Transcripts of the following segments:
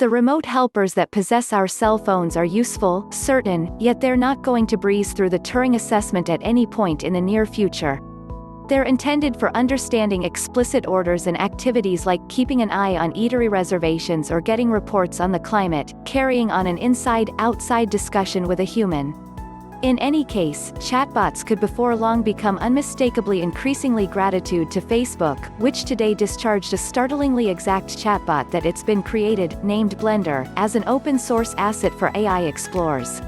The remote helpers that possess our cell phones are useful, certain, yet they're not going to breeze through the Turing assessment at any point in the near future. They're intended for understanding explicit orders and activities like keeping an eye on eatery reservations or getting reports on the climate, carrying on an inside-outside discussion with a human. In any case, chatbots could before long become unmistakably increasingly gratitude to Facebook, which today discharged a startlingly exact chatbot that it's been created, named Blender, as an open-source asset for AI explorers.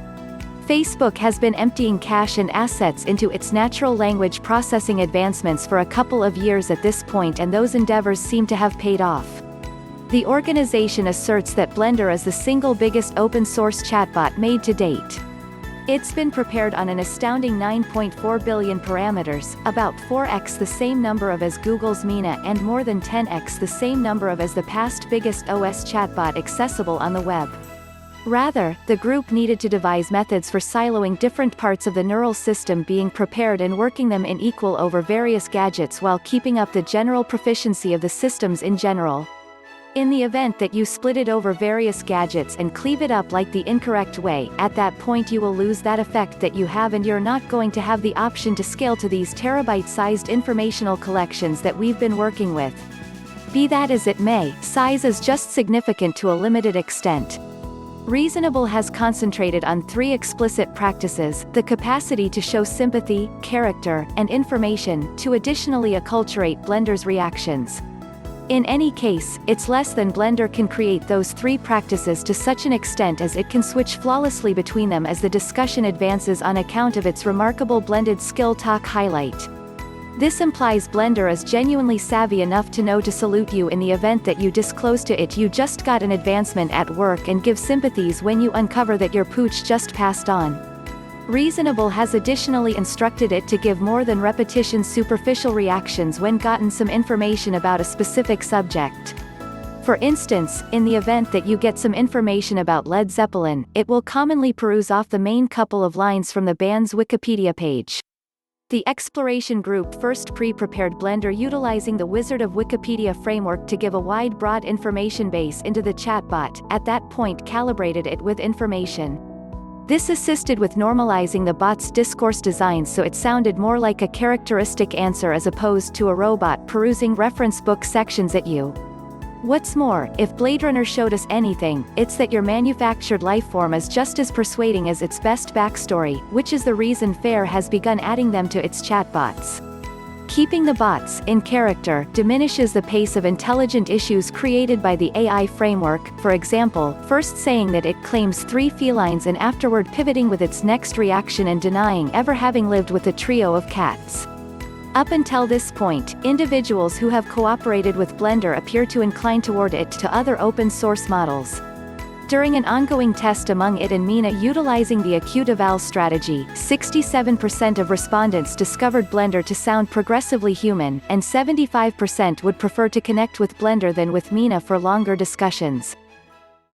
Facebook has been emptying cash and assets into its natural language processing advancements for a couple of years at this point, and those endeavors seem to have paid off. The organization asserts that Blender is the single biggest open-source chatbot made to date. It's been prepared on an astounding 9.4 billion parameters, about 4x the same number of as Google's Mina and more than 10x the same number of as the past biggest OS chatbot accessible on the web. Rather, the group needed to devise methods for siloing different parts of the neural system being prepared and working them in equal over various gadgets while keeping up the general proficiency of the systems in general. In the event that you split it over various gadgets and cleave it up like the incorrect way, at that point you will lose that effect that you have, and you're not going to have the option to scale to these terabyte-sized informational collections that we've been working with. Be that as it may, size is just significant to a limited extent. Reasonable has concentrated on 3 explicit practices: the capacity to show sympathy, character, and information, to additionally acculturate Blender's reactions. In any case, it's less than Blender can create those 3 practices to such an extent as it can switch flawlessly between them as the discussion advances on account of its remarkable blended skill talk highlight. This implies Blender is genuinely savvy enough to know to salute you in the event that you disclose to it you just got an advancement at work, and give sympathies when you uncover that your pooch just passed on. Reasonable has additionally instructed it to give more than repetition superficial reactions when gotten some information about a specific subject. For instance, in the event that you get some information about Led Zeppelin, it will commonly peruse off the main couple of lines from the band's Wikipedia page. The exploration group first pre-prepared Blender utilizing the Wizard of Wikipedia framework to give a wide broad information base into the chatbot, at that point calibrated it with information. This assisted with normalizing the bot's discourse design so it sounded more like a characteristic answer as opposed to a robot perusing reference book sections at you. What's more, if Blade Runner showed us anything, it's that your manufactured lifeform is just as persuading as its best backstory, which is the reason FAIR has begun adding them to its chatbots. Keeping the bots in character diminishes the pace of intelligent issues created by the AI framework, for example, first saying that it claims 3 felines and afterward pivoting with its next reaction and denying ever having lived with a trio of cats. Up until this point, individuals who have cooperated with Blender appear to incline toward it to other open-source models. During an ongoing test among it and Mina utilizing the acute eval strategy, 67% of respondents discovered Blender to sound progressively human, and 75% would prefer to connect with Blender than with Mina for longer discussions.